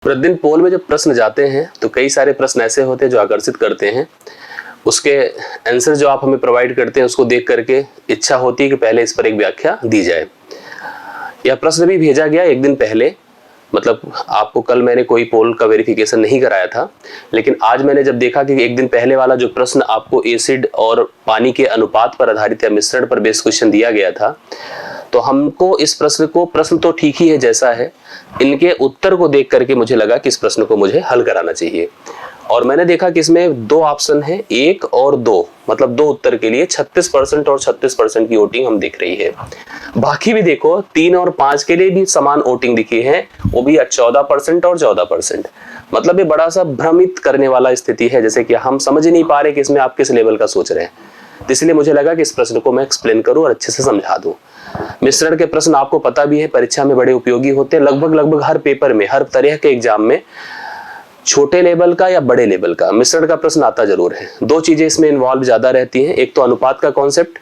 प्रतिदिन पोल में जब प्रश्न जाते हैं तो कई सारे प्रश्न ऐसे होते हैं जो आकर्षित करते हैं। उसके आंसर जो आप हमें प्रोवाइड करते हैं उसको देख करके इच्छा होती है कि पहले इस पर एक व्याख्या दी जाए। यह प्रश्न भी भेजा गया एक दिन पहले, मतलब आपको कल मैंने कोई पोल का वेरिफिकेशन नहीं कराया था, लेकिन आज मैंने जब देखा कि एक दिन पहले वाला जो प्रश्न आपको एसिड और पानी के अनुपात पर आधारित या मिश्रण पर बेस्ड क्वेश्चन दिया गया था, तो हमको इस प्रश्न तो ठीक ही है जैसा है, इनके उत्तर को देख करके मुझे लगा कि इस प्रश्न को मुझे हल कराना चाहिए। और मैंने देखा कि इसमें दो ऑप्शन है, 1 और 2, मतलब दो उत्तर के लिए 36% और 36% की वोटिंग हम दिख रही है। बाकी भी देखो 3 और 5 के लिए भी समान वोटिंग दिखी है, वो भी 14% और 14%। मतलब ये बड़ा सा भ्रमित करने वाला स्थिति है, जैसे कि हम समझ ही नहीं पा रहे कि इसमें आप किस लेवल का सोच रहे हैं। तो इसलिए मुझे लगा कि इस प्रश्न को मैं एक्सप्लेन करूं और अच्छे से समझा दूं। मिश्रण के प्रश्न आपको पता भी है परीक्षा में बड़े उपयोगी होते हैं। लगभग हर पेपर में, हर तरह के एग्जाम में छोटे लेवल का या बड़े लेवल का मिश्रण का प्रश्न आता जरूर है। दो चीजें इसमें इन्वॉल्व ज्यादा रहती हैं, एक तो अनुपात का कॉन्सेप्ट,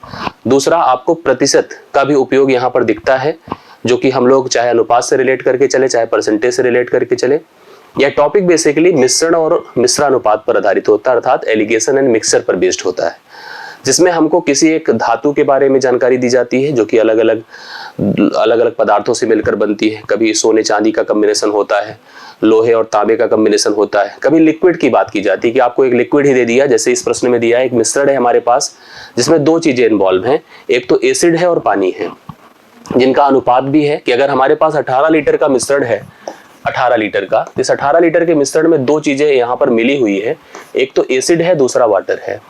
दूसरा आपको प्रतिशत का भी उपयोग यहाँ पर दिखता है, जो कि हम लोग चाहे अनुपात से रिलेट करके चले चाहे परसेंटेज से रिलेट करके चले। यह टॉपिक बेसिकली मिश्रण और मिश्रानुपात पर आधारित होता है, अर्थात एलिगेशन एंड मिक्सचर पर बेस्ड होता है, जिसमें हमको किसी एक धातु के बारे में जानकारी दी जाती है जो कि अलग अलग पदार्थों से मिलकर बनती है। कभी सोने चांदी का कॉम्बिनेशन होता है, लोहे और तांबे का कॉम्बिनेशन होता है, कभी लिक्विड की बात की जाती है कि आपको एक लिक्विड ही दे दिया, जैसे इस प्रश्न में दिया है। एक मिश्रण है हमारे पास जिसमें दो चीजें इन्वॉल्व हैं, एक तो एसिड है और पानी है, जिनका अनुपात भी है कि अगर हमारे पास 18 लीटर का मिश्रण है, 18 लीटर का, इस 18 लीटर के मिश्रण में दो चीजें यहाँ पर मिली हुई है, एक तो एसिड है, दूसरा वाटर है,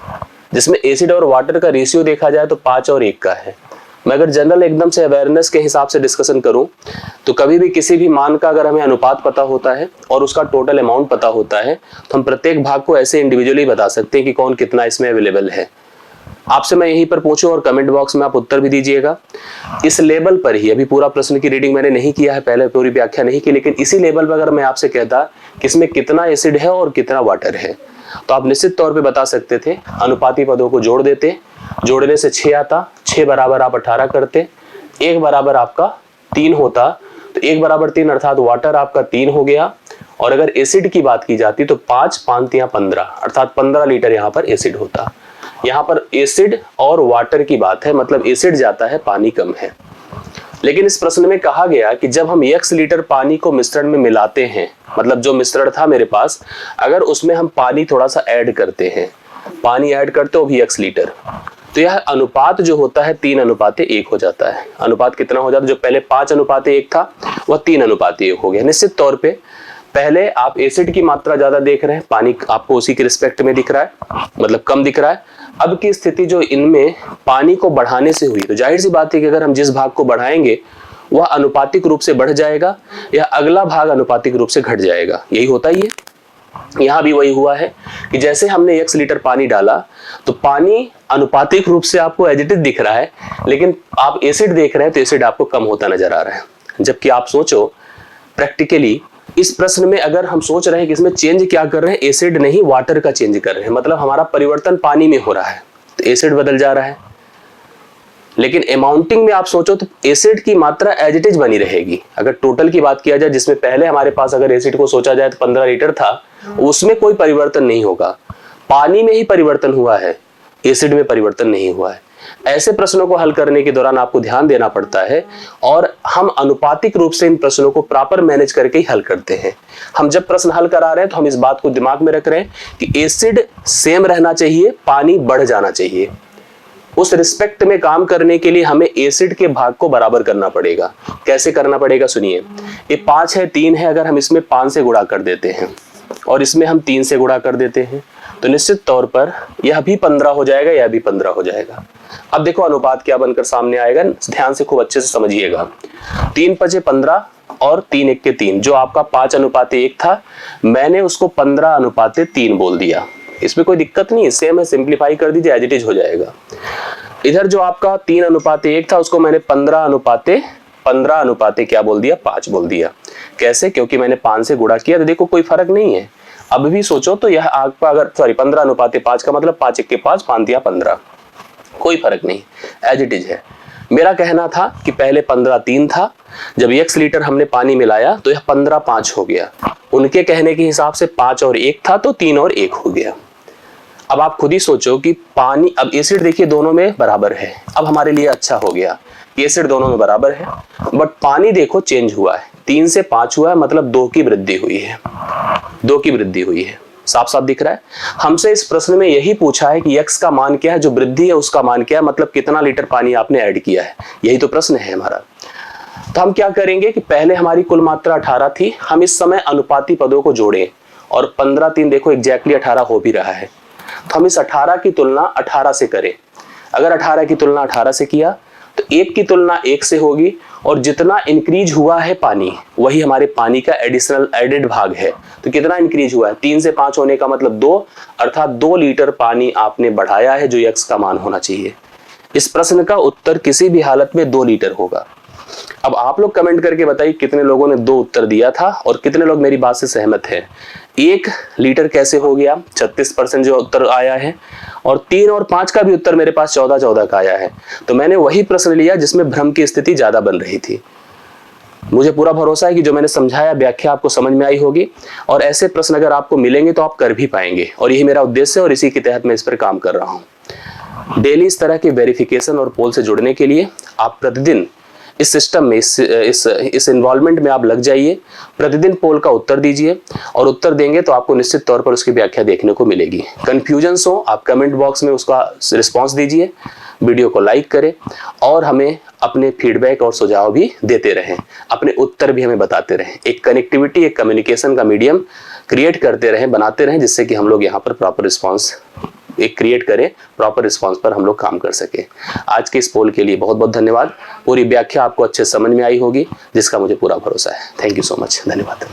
जिसमें एसिड और वाटर का रेशियो देखा जाए तो 5 और 1 का है। मैं अगर जनरल एकदम से अवेयरनेस के हिसाब से डिस्कशन करूं तो कभी भी किसी भी मान का अगर हमें अनुपात पता होता है और उसका टोटल अमाउंट पता होता है तो हम प्रत्येक भाग को ऐसे इंडिविजुअली बता सकते हैं कि कौन कितना इसमें अवेलेबल है। आपसे मैं यहीं पर पूछूं और कमेंट बॉक्स में आप उत्तर भी दीजिएगा। इस लेवल पर ही, अभी पूरा प्रश्न की रीडिंग मैंने नहीं किया है, पहले पूरी व्याख्या नहीं की, लेकिन इसी लेवल पर अगर मैं आपसे कहता कि इसमें कितना एसिड है और कितना वाटर है तो आप निश्चित तौर पे बता सकते थे। अनुपाती पदों को जोड़ देते, जोड़ने से 6 आता, 6 बराबर आप 18 करते, 1 बराबर आपका 3 होता, तो 1 बराबर 3 अर्थात वाटर आपका 3 हो गया। और अगर एसिड की बात की जाती तो 5 5 या 15 अर्थात 15 लीटर यहाँ पर एसिड होता। यहाँ पर एसिड और वाटर की बात है, मतलब एसिड जाता है, पानी कम है। लेकिन इस प्रश्न में कहा गया कि जब हम x लीटर पानी को मिश्रण में मिलाते हैं, मतलब जो मिश्रण था मेरे पास, अगर उसमें हम पानी थोड़ा सा ऐड करते हैं, पानी ऐड करते हो भी x लीटर, तो यह अनुपात जो होता है 3:1 हो जाता है। अनुपात कितना हो जाता है? जो पहले 5:1 था वह 3:1 हो गया। निश्चित तौर पे पहले आप एसिड की मात्रा ज्यादा देख रहे हैं, पानी आपको उसी के रिस्पेक्ट में दिख रहा है, मतलब कम दिख रहा है। अब की स्थिति जो इनमें पानी को बढ़ाने से हुई, तो जाहिर सी बात है कि अगर हम जिस भाग को बढ़ाएंगे वह अनुपातिक रूप से बढ़ जाएगा या अगला भाग अनुपातिक रूप से घट जाएगा। यही होता ही है। यहाँ भी वही हुआ है कि जैसे हमने x लीटर पानी डाला तो पानी अनुपातिक रूप से आपको एज इट इज दिख रहा है, लेकिन आप एसिड देख रहे हैं तो एसिड आपको कम होता नजर आ रहा है। जबकि आप सोचो प्रैक्टिकली इस प्रश्न में अगर हम सोच रहे हैं कि इसमें चेंज क्या कर रहे हैं, एसिड नहीं वाटर का चेंज कर रहे हैं, मतलब हमारा परिवर्तन पानी में हो रहा है तो एसिड बदल जा रहा है। लेकिन अमाउंटिंग में आप सोचो तो एसिड की मात्रा एज इट इज बनी रहेगी। अगर टोटल की बात किया जाए, जिसमें पहले हमारे पास अगर एसिड को सोचा जाए तो 15 लीटर था, उसमें कोई परिवर्तन नहीं होगा, पानी में ही परिवर्तन हुआ है, एसिड में परिवर्तन नहीं हुआ है। ऐसे प्रश्नों को हल करने के दौरान आपको ध्यान देना पड़ता है और हम अनुपातिक रूप से इन प्रश्नों को प्रॉपर मैनेज करके ही हल करते हैं। हम जब प्रश्न हल करा रहे हैं तो हम इस बात को दिमाग में रख रहे हैं कि एसिड सेम रहना चाहिए, पानी बढ़ जाना चाहिए। उस रिस्पेक्ट में काम करने के लिए हमें एसिड के भाग को बराबर करना पड़ेगा। कैसे करना पड़ेगा सुनिए, ये 5 है, 3 है, अगर हम इसमें 5 से गुणा कर देते हैं और इसमें हम 3 से गुणा कर देते हैं तो निश्चित तौर पर यह भी 15 हो जाएगा, यह भी 15 हो जाएगा। अब देखो अनुपात क्या बनकर सामने आएगा, ध्यान से खूब अच्छे से समझिएगा। 3 5 15 और 3 1 के 3, जो आपका 5:1 था, मैंने उसको 15:3 बोल दिया। इसमें कोई दिक्कत नहीं है, सेम है, सिंप्लीफाई कर दीजिए, एज इट इज हो जाएगा। इधर जो आपका 3:1 था उसको मैंने 15:15 क्या बोल दिया, 5 बोल दिया। कैसे? क्योंकि मैंने 5 से गुणा किया, तो देखो कोई फर्क नहीं है। अब भी सोचो तो यह आपका अगर 15:5 का मतलब 5 1 के 5, 5 दिया 15, कोई फर्क नहीं, एज इट इज है। मेरा कहना था कि पहले 15-3 था, जब x लीटर हमने पानी मिलाया तो यह 15-5 हो गया। उनके कहने के हिसाब से 5 और 1 था तो 3 और 1 हो गया। अब आप खुद ही सोचो कि पानी, अब एसिड देखिए दोनों में बराबर है। अब हमारे लिए अच्छा हो गया कि एसिड दोनों में बराबर है, बट पानी देखो चेंज हुआ है, 3 से 5 हुआ है, मतलब 2 की वृद्धि हुई है, 2 की वृद्धि हुई है। साफ साफ दिख रहा है। हमसे इस प्रश्न में यही पूछा है कि x का मान क्या है, जो वृद्धि है उसका मान क्या है, मतलब कितना लीटर पानी आपने ऐड किया है, यही तो प्रश्न है हमारा। तो हम क्या करेंगे कि पहले हमारी कुल मात्रा 18 थी, हम इस समय अनुपाती पदों को जोड़ें और 15-3 देखो एग्जैक्टली 18 हो भी रहा है। तो हम इस 18 की तुलना 18 से करें। अगर 18 की तुलना 18 से किया तो 1 की तुलना 1 से होगी, और जितना इंक्रीज हुआ है पानी वही हमारे पानी का एडिशनल एडेड भाग है। तो कितना इंक्रीज हुआ है, 3 से 5 होने का मतलब 2, अर्थात 2 लीटर पानी आपने बढ़ाया है, जो x का मान होना चाहिए। इस प्रश्न का उत्तर किसी भी हालत में 2 लीटर होगा। अब आप लोग कमेंट करके बताइए कितने लोगों ने 2 उत्तर दिया था और कितने लोग मेरी बात से सहमत हैं। 1 लीटर कैसे हो गया, 36% जो उत्तर आया है, और 3 और 5 का भी उत्तर मेरे पास 14-14 का आया है। तो मैंने वही प्रश्न लिया जिसमें भ्रम की स्थिति ज्यादा बन रही थी। मुझे पूरा भरोसा है कि जो मैंने समझाया व्याख्या आपको समझ में आई होगी, और ऐसे प्रश्न अगर आपको मिलेंगे तो आप कर भी पाएंगे, और यही मेरा उद्देश्य है और इसी के तहत मैं इस पर काम कर रहा हूँ। डेली इस तरह के वेरिफिकेशन और पोल से जुड़ने के लिए आप प्रतिदिन इस सिस्टम में, इस इन्वॉल्वमेंट में आप लग जाइए। प्रतिदिन पोल का उत्तर दीजिए, और उत्तर देंगे तो आपको निश्चित तौर पर उसकी व्याख्या देखने को मिलेगी। कंफ्यूजन्स हो आप कमेंट बॉक्स में उसका रिस्पांस दीजिए, वीडियो को लाइक करें, और हमें अपने फीडबैक और सुझाव भी देते रहें, अपने उत्तर भी हमें बताते रहें। एक कनेक्टिविटी, एक कम्युनिकेशन का मीडियम क्रिएट करते रहें, बनाते रहें, जिससे कि हम लोग यहाँ पर प्रॉपर रिस्पॉन्स एक क्रिएट करें, प्रॉपर रिस्पांस पर हम लोग काम कर सके। आज के इस पोल के लिए बहुत बहुत धन्यवाद। पूरी व्याख्या आपको अच्छे समझ में आई होगी, जिसका मुझे पूरा भरोसा है। थैंक यू सो मच, धन्यवाद।